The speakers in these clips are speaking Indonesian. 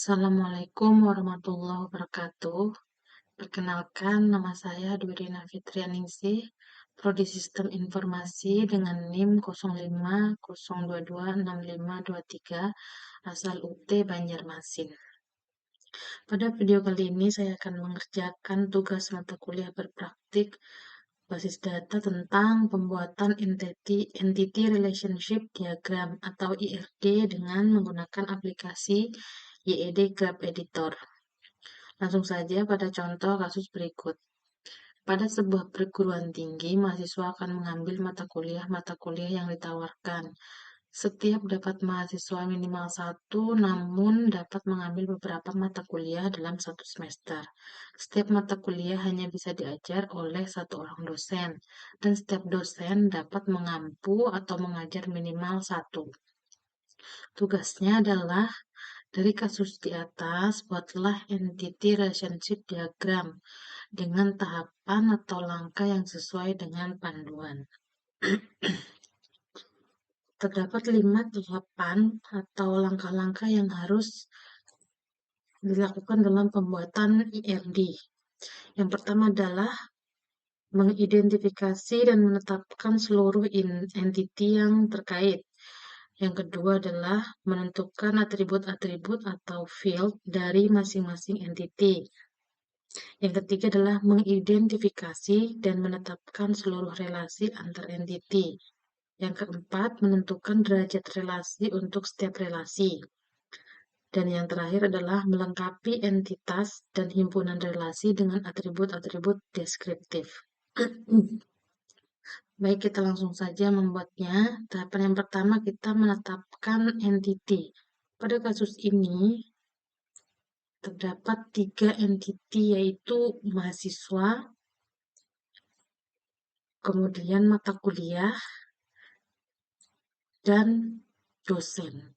Assalamualaikum warahmatullahi wabarakatuh. Perkenalkan, nama saya Dwirina Fitrianingsih, Prodi Sistem Informasi dengan NIM 0502265523, asal UT Banjarmasin. Pada video kali ini saya akan mengerjakan tugas mata kuliah berpraktik basis data tentang pembuatan Entity Relationship Diagram atau IRD dengan menggunakan aplikasi YED Graph Editor. Langsung saja pada contoh kasus berikut. Pada sebuah perguruan tinggi, mahasiswa akan mengambil mata kuliah yang ditawarkan. Setiap dapat mahasiswa minimal satu, namun dapat mengambil beberapa mata kuliah dalam satu semester. Setiap mata kuliah hanya bisa diajar oleh satu orang dosen, dan setiap dosen dapat mengampu atau mengajar minimal satu. Tugasnya adalah dari kasus di atas, buatlah entity relationship diagram dengan tahapan atau langkah yang sesuai dengan panduan. Terdapat 5 tahapan atau langkah-langkah yang harus dilakukan dalam pembuatan IRD. Yang pertama adalah mengidentifikasi dan menetapkan seluruh entity yang terkait. Yang kedua adalah menentukan atribut-atribut atau field dari masing-masing entity. Yang ketiga adalah mengidentifikasi dan menetapkan seluruh relasi antar entity. Yang keempat, menentukan derajat relasi untuk setiap relasi. Dan yang terakhir adalah melengkapi entitas dan himpunan relasi dengan atribut-atribut deskriptif. Baik, kita langsung saja membuatnya. Tahapan yang pertama kita menetapkan entity. Pada kasus ini, terdapat 3 entity, yaitu mahasiswa, kemudian mata kuliah, dan dosen.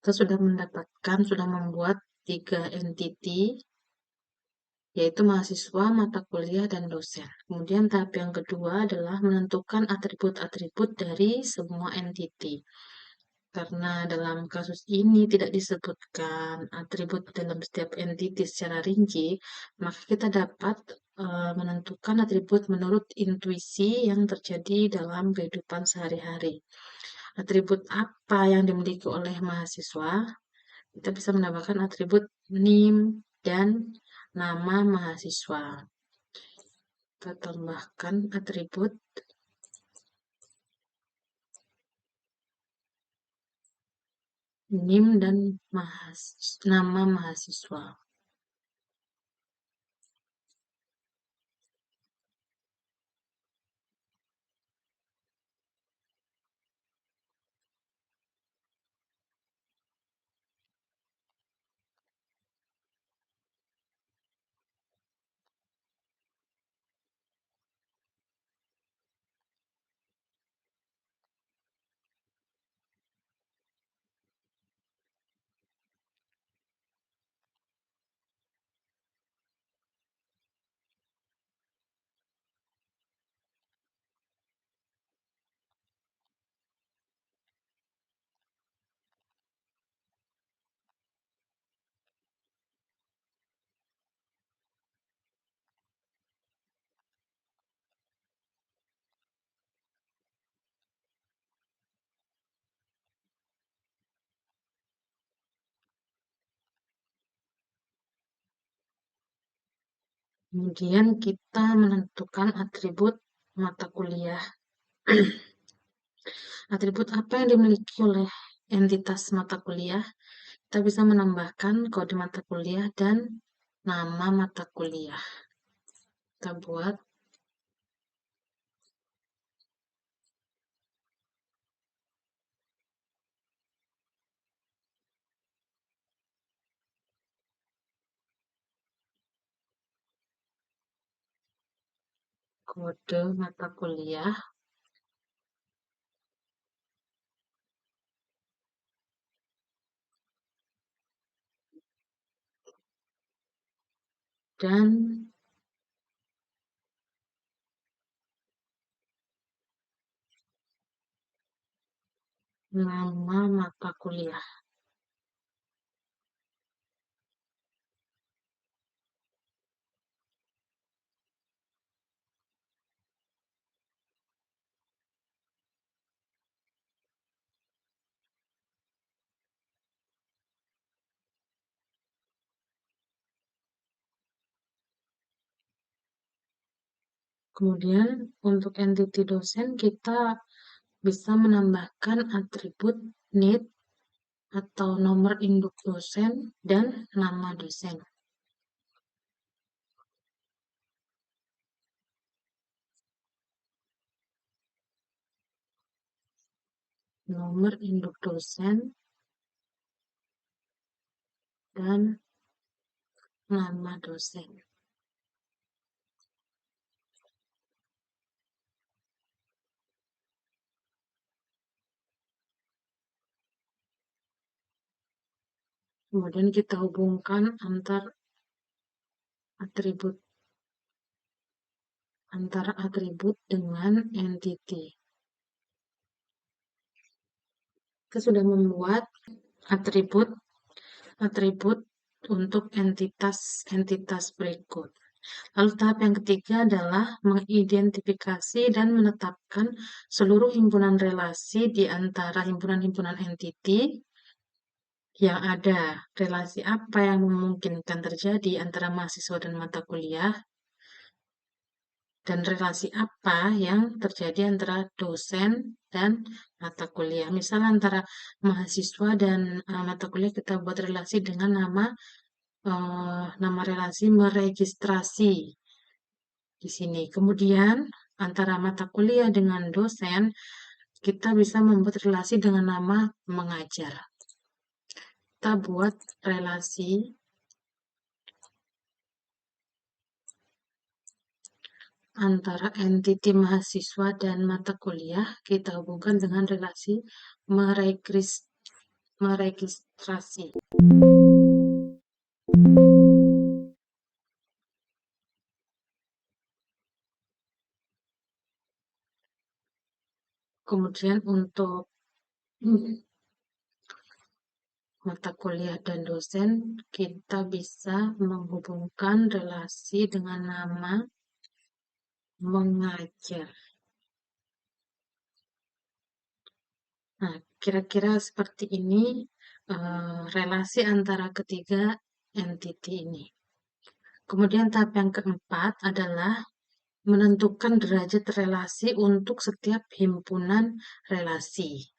Kita sudah membuat 3 entity, yaitu mahasiswa, mata kuliah, dan dosen. Kemudian tahap yang kedua adalah menentukan atribut-atribut dari semua entity. Karena dalam kasus ini tidak disebutkan atribut dalam setiap entity secara rinci, maka kita dapat menentukan atribut menurut intuisi yang terjadi dalam kehidupan sehari-hari. Atribut apa yang dimiliki oleh mahasiswa? Kita bisa menambahkan atribut NIM dan nama mahasiswa. Kita tambahkan atribut NIM dan nama mahasiswa. Kemudian kita menentukan atribut mata kuliah. Atribut apa yang dimiliki oleh entitas mata kuliah? Kita bisa menambahkan kode mata kuliah dan nama mata kuliah. Kita buat kode mata kuliah dan nama mata kuliah. Kemudian untuk entity dosen kita bisa menambahkan atribut NID atau nomor induk dosen dan nama dosen. Nomor induk dosen dan nama dosen. Kemudian kita hubungkan antara atribut dengan entity. Kita sudah membuat atribut untuk entitas berikut. Lalu tahap yang ketiga adalah mengidentifikasi dan menetapkan seluruh himpunan relasi di antara himpunan-himpunan entity yang ada. Relasi apa yang memungkinkan terjadi antara mahasiswa dan mata kuliah, dan relasi apa yang terjadi antara dosen dan mata kuliah. Misal antara mahasiswa dan mata kuliah kita buat relasi dengan nama relasi meregistrasi di sini. Kemudian antara mata kuliah dengan dosen kita bisa membuat relasi dengan nama mengajar. Kita buat relasi antara entiti mahasiswa dan mata kuliah kita hubungkan dengan relasi meregistrasi. Kemudian untuk mata kuliah dan dosen kita bisa menghubungkan relasi dengan nama mengajar. Nah, kira-kira seperti ini relasi antara ketiga entity ini. Kemudian tahap yang keempat adalah menentukan derajat relasi untuk setiap himpunan relasi.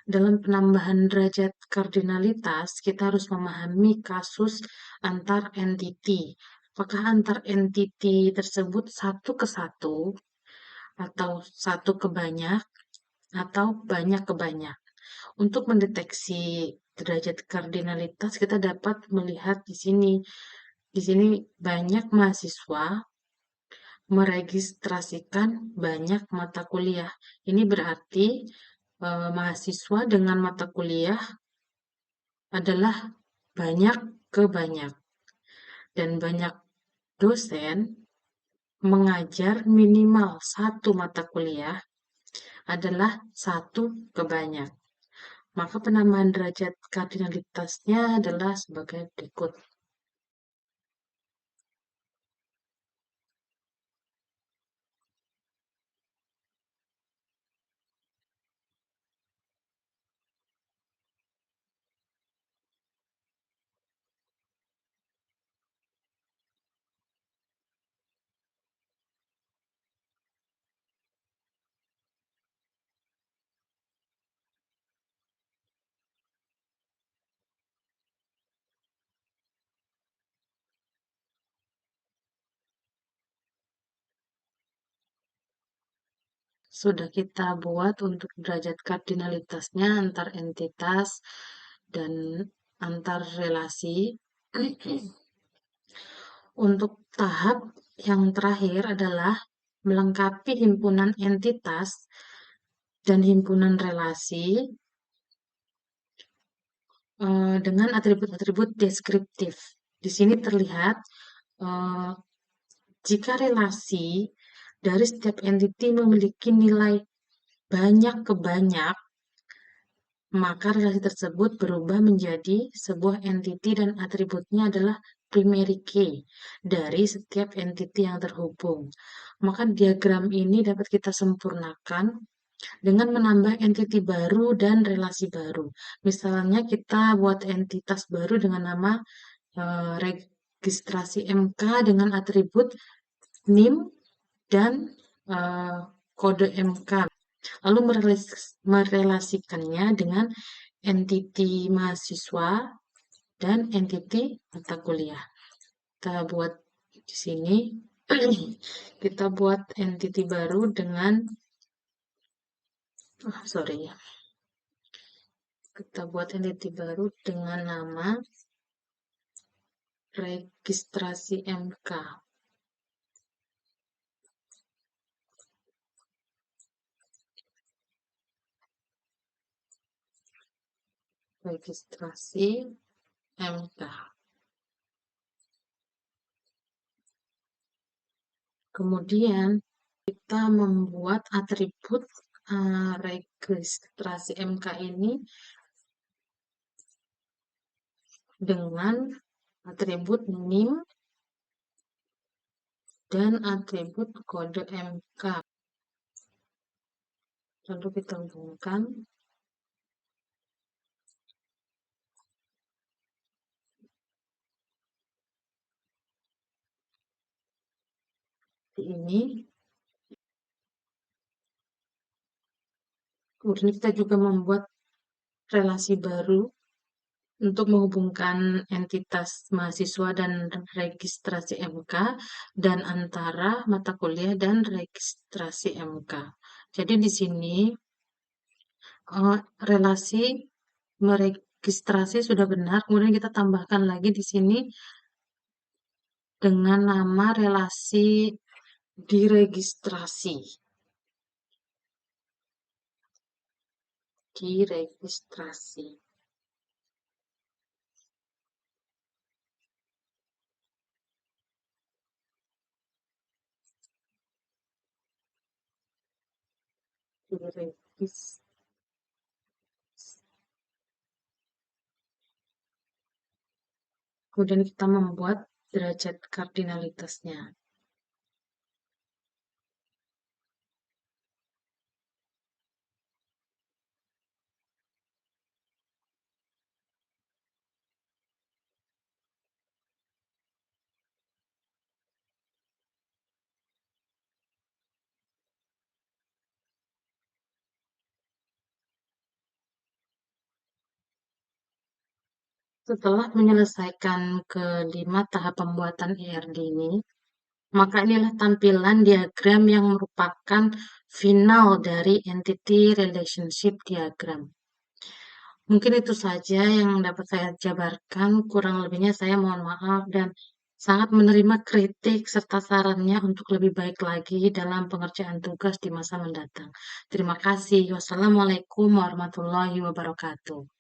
Dalam penambahan derajat kardinalitas, kita harus memahami kasus antar entity. Apakah antar entity tersebut satu ke satu, atau satu ke banyak, atau banyak ke banyak. Untuk mendeteksi derajat kardinalitas, kita dapat melihat di sini. Di sini banyak mahasiswa meregistrasikan banyak mata kuliah. Ini berarti mahasiswa dengan mata kuliah adalah banyak ke banyak. Dan banyak dosen mengajar minimal satu mata kuliah adalah satu ke banyak. Maka penambahan derajat kardinalitasnya adalah sebagai berikut. sudah kita buat untuk derajat kardinalitasnya antar entitas dan antar relasi. Untuk tahap yang terakhir adalah melengkapi himpunan entitas dan himpunan relasi dengan atribut-atribut deskriptif. Di sini terlihat eh, jika relasi dari setiap entiti memiliki nilai banyak ke banyak, maka relasi tersebut berubah menjadi sebuah entiti dan atributnya adalah primary key dari setiap entiti yang terhubung. Maka diagram ini dapat kita sempurnakan dengan menambah entiti baru dan relasi baru. Misalnya kita buat entitas baru dengan nama registrasi MK dengan atribut NIM dan eh, kode MK. Lalu merelasikannya dengan entiti mahasiswa dan entiti mata kuliah. Kita buat di sini, kita buat entiti baru dengan, sorry ya, kita buat entiti baru dengan nama registrasi MK. Registrasi MK. Kemudian kita membuat atribut registrasi MK ini dengan atribut NIM dan atribut kode MK. Lalu kita hubungkan ini. Kemudian kita juga membuat relasi baru untuk menghubungkan entitas mahasiswa dan registrasi MK dan antara mata kuliah dan registrasi MK. Jadi di sini relasi meregistrasi sudah benar, kemudian kita tambahkan lagi di sini dengan nama relasi diregistrasi. Diregistrasi. Kemudian kita membuat derajat kardinalitasnya. Setelah menyelesaikan kelima tahap pembuatan ERD ini, maka inilah tampilan diagram yang merupakan final dari entity relationship diagram. Mungkin itu saja yang dapat saya jabarkan. Kurang lebihnya saya mohon maaf dan sangat menerima kritik serta sarannya untuk lebih baik lagi dalam pengerjaan tugas di masa mendatang. Terima kasih. Wassalamualaikum warahmatullahi wabarakatuh.